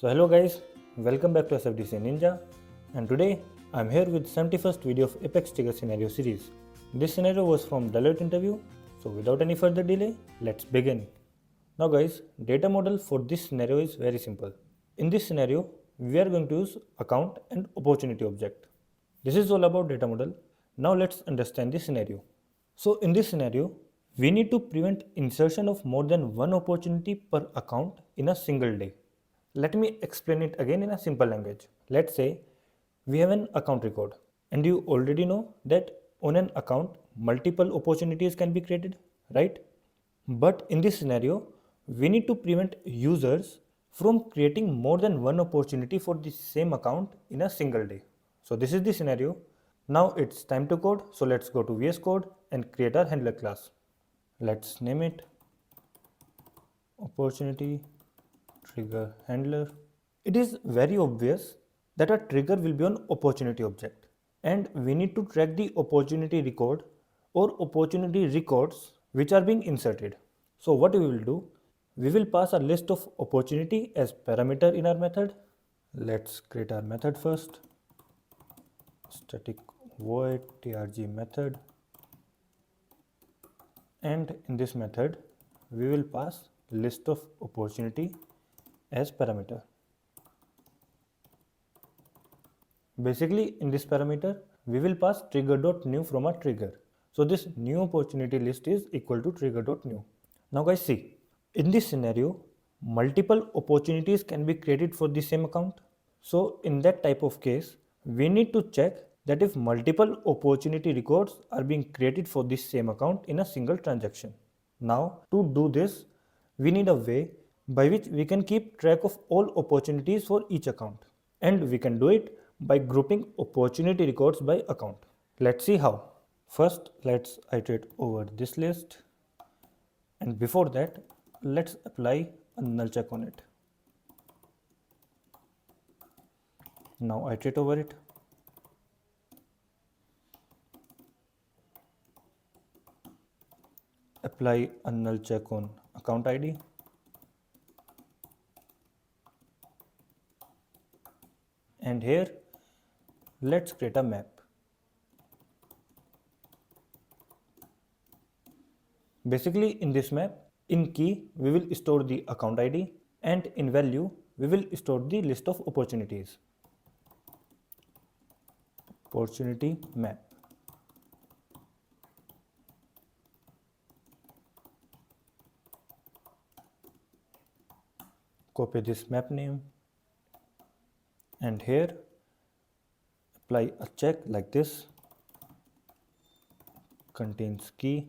So hello guys, welcome back to SFDC Ninja, and today I'm here with 71st video of Apex Trigger scenario series. This scenario was from Deloitte interview, so without any further delay, let's begin. Now guys, data model for this scenario is very simple. In this scenario, we are going to use account and opportunity object. This is all about data model. Now let's understand the scenario. So in this scenario, we need to prevent insertion of more than one opportunity per account in a single day. Let me explain it again in a simple language. Let's say we have an account record, and you already know that on an account multiple opportunities can be created, right? But in this scenario, we need to prevent users from creating more than one opportunity for the same account in a single day. So this is the scenario. Now it's time to code. So let's go to VS Code and create our handler class. Let's name it opportunity trigger handler. It is very obvious that a trigger will be an opportunity object, and we need to track the opportunity record or opportunity records which are being inserted. So what we will do, we will pass a list of opportunity as parameter in our method. Let's create our method first. Static void trg method, and in this method we will pass list of opportunity as parameter. Basically in this parameter we will pass trigger.new from a trigger. So this new opportunity list is equal to trigger.new. Now guys, see, in this scenario multiple opportunities can be created for the same account. So in that type of case we need to check that if multiple opportunity records are being created for this same account in a single transaction. Now to do this, we need a way by which we can keep track of all opportunities for each account, and we can do it by grouping opportunity records by account. Let's see how. First, let's iterate over this list, and before that, let's apply a null check on it. Now iterate over it. Apply a null check on account ID. And here, let's create a map. Basically in this map, in key we will store the account ID, and in value we will store the list of opportunities. Opportunity map. Copy this map name, and here apply a check like this, contains key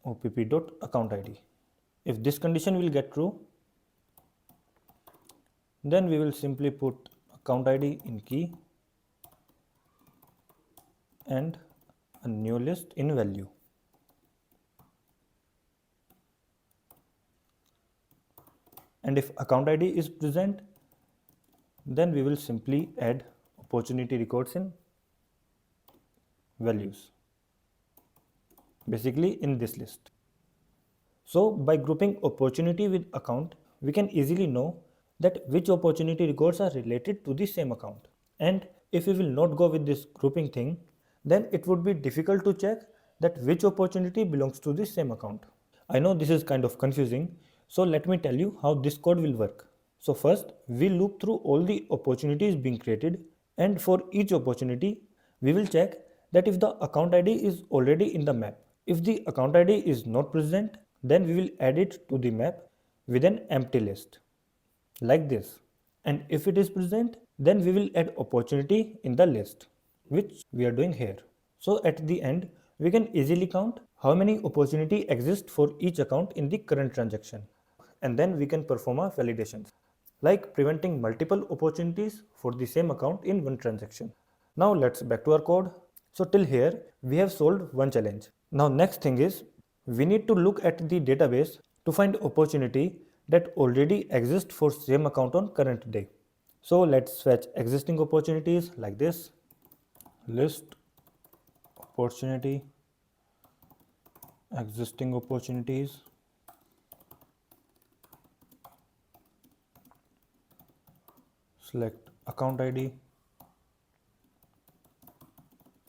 opp.account ID. If this condition will get true, then we will simply put account ID in key and a new list in value. And if account ID is present, then we will simply add opportunity records in values, basically in this list. So by grouping opportunity with account, we can easily know that which opportunity records are related to the same account. And if we will not go with this grouping thing, then it would be difficult to check that which opportunity belongs to the same account. I know this is kind of confusing, so let me tell you how this code will work. So first, we loop through all the opportunities being created, and for each opportunity, we will check that if the account ID is already in the map. If the account ID is not present, then we will add it to the map with an empty list, like this. And if it is present, then we will add opportunity in the list, which we are doing here. So at the end, we can easily count how many opportunity exist for each account in the current transaction. And then we can perform a validation, like preventing multiple opportunities for the same account in one transaction. Now let's back to our code. So till here, we have solved one challenge. Now next thing is, we need to look at the database to find opportunity that already exist for same account on current day. So let's fetch existing opportunities like this. List opportunity, existing opportunities, select account ID,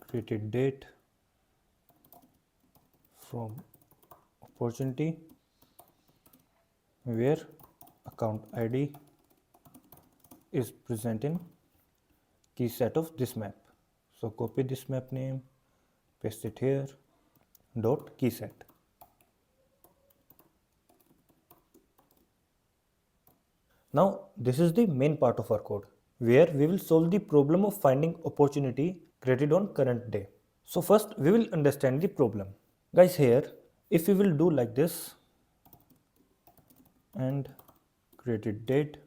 created date from opportunity where account ID is present in key set of this map. So copy this map name, paste it here, dot key set. Now this is the main part of our code where we will solve the problem of finding opportunity created on current day. So first we will understand the problem. Guys, here if we will do like this and created date,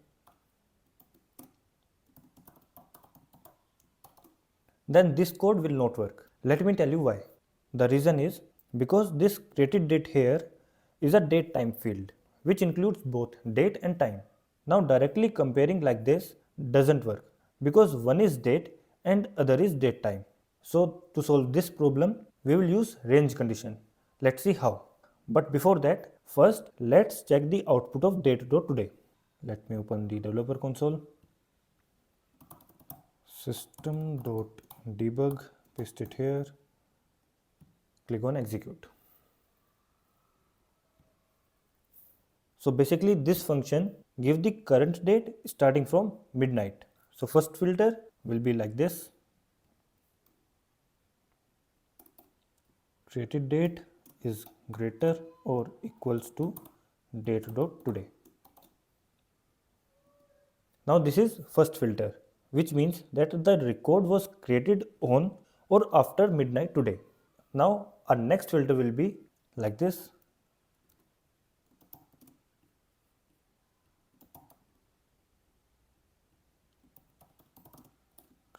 then this code will not work. Let me tell you why. The reason is because this created date here is a date time field which includes both date and time. Now directly comparing like this doesn't work because one is date and other is date time. So to solve this problem we will use range condition. Let's see how. But before that, first let's check the output of date.today. Let me open the developer console. System.debug, paste it here, click on execute. So basically this function gives the current date starting from midnight. So first filter will be like this. Created date is greater or equals to date.today. Now this is first filter, which means that the record was created on or after midnight today. Now our next filter will be like this.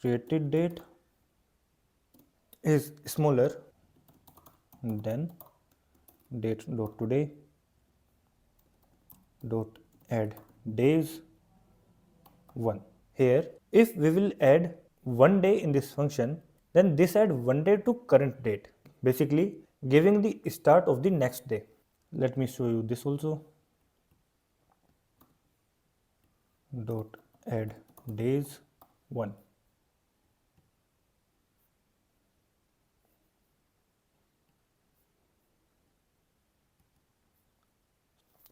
Created date is smaller than date.today dot add days 1. Here if we will add one day in this function, then this add one day to current date, basically giving the start of the next day. Let me show you this also. Dot add days 1.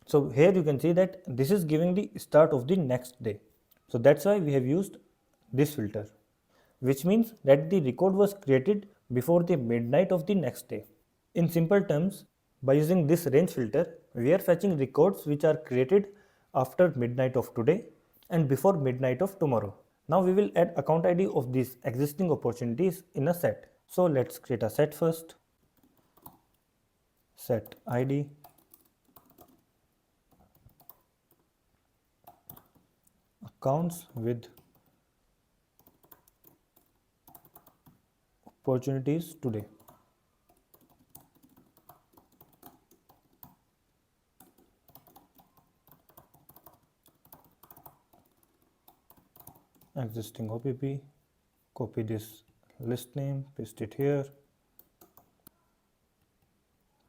So here you can see that this is giving the start of the next day. So that's why we have used this filter, which means that the record was created before the midnight of the next day. In simple terms, by using this range filter, we are fetching records which are created after midnight of today and before midnight of tomorrow. Now we will add account ID of these existing opportunities in a set. So let's create a set first. Set ID. Accounts with opportunities today. Existing OPP, copy this list name, paste it here,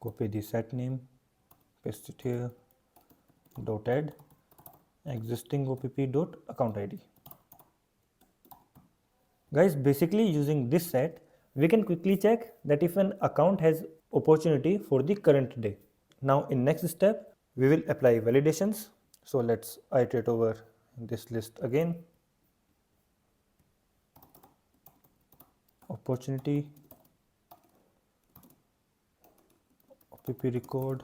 copy the set name, paste it here, dot add existing OPP dot account ID. Guys, basically using this set, we can quickly check that if an account has opportunity for the current day. Now in next step, we will apply validations. So let's iterate over this list again. Opportunity, OPP record.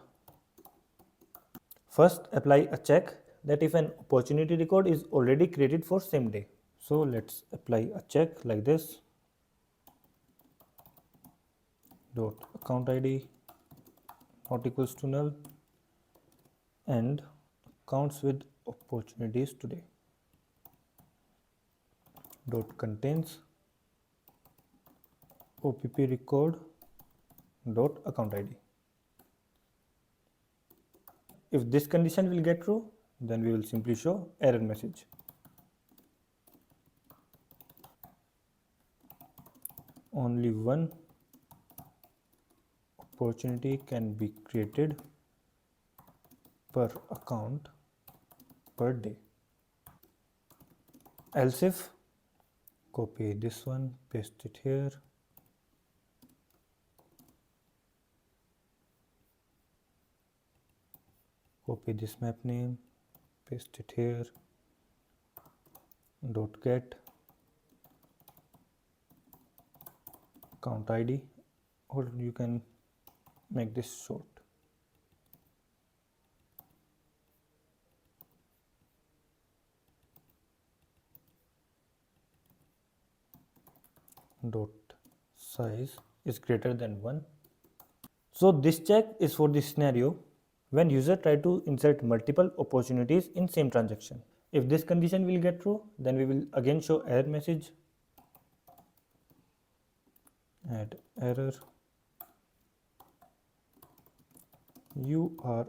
First apply a check that if an opportunity record is already created for same day. So let's apply a check like this. Dot account ID not equals to null and accounts with opportunities today dot contains OPP record dot account ID. If this condition will get true, then we will simply show error message. Only one opportunity can be created per account per day. else if, copy this one, paste it here. Copy this map name, paste it here, dot get account ID, or you can make this short. Dot size is greater than 1. So this check is for the scenario when user try to insert multiple opportunities in same transaction. If this condition will get true, then we will again show error message, add error, you are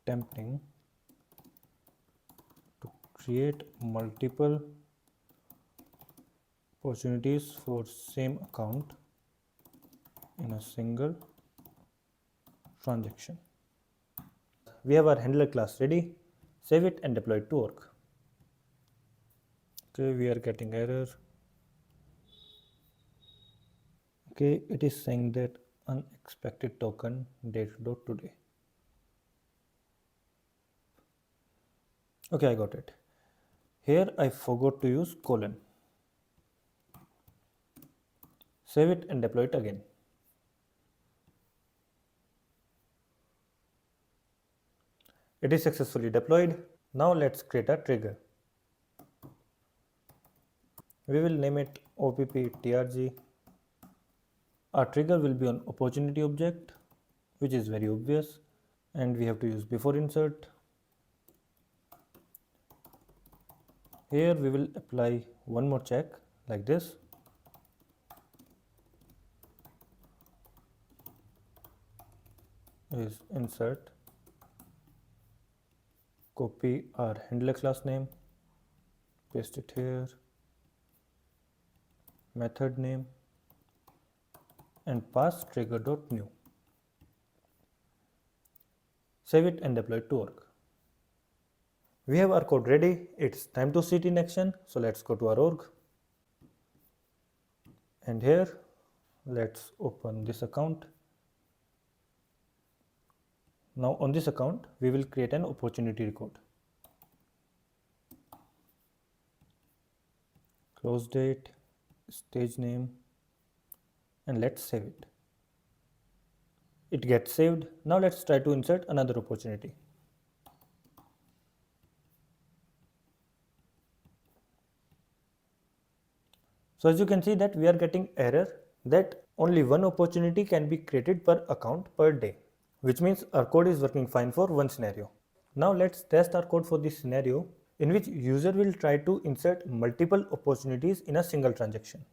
attempting to create multiple opportunities for same account in a single transaction. We have our handler class ready. Save it and deploy it to work. Okay, we are getting error. Okay, it is saying that unexpected token date.today. Okay, I got it. Here I forgot to use colon. Save it and deploy it again. It is successfully deployed. Now let's create a trigger. We will name it OPPTRG. Our trigger will be on opportunity object, which is very obvious, and we have to use before insert. Here we will apply one more check like this. Is insert, copy our handler class name, paste it here, method name, and pass trigger.new. Save it and deploy it to work. We have our code ready. It's time to see it in action. So let's go to our org. And here, let's open this account. Now on this account, we will create an opportunity record. Close date, stage name, and let's save it. It gets saved. Now let's try to insert another opportunity. So as you can see that we are getting error that only one opportunity can be created per account per day, which means our code is working fine for one scenario. Now let's test our code for this scenario in which user will try to insert multiple opportunities in a single transaction.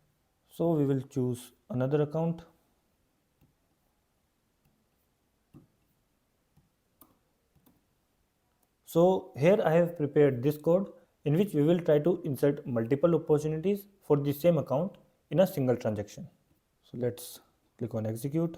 So we will choose another account. So here I have prepared this code in which we will try to insert multiple opportunities for the same account in a single transaction. So let's click on execute.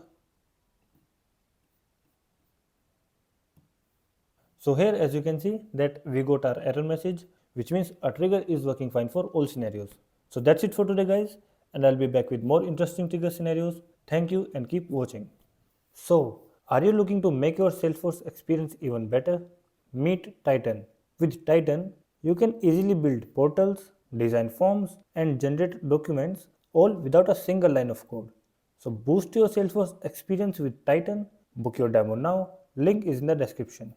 So here as you can see that we got our error message, which means our trigger is working fine for all scenarios. So that's it for today guys, and I'll be back with more interesting trigger scenarios. Thank you and keep watching. So are you looking to make your Salesforce experience even better? Meet Titan. With Titan, you can easily build portals, design forms, and generate documents all without a single line of code. So boost your Salesforce experience with Titan. Book your demo now. Link is in the description.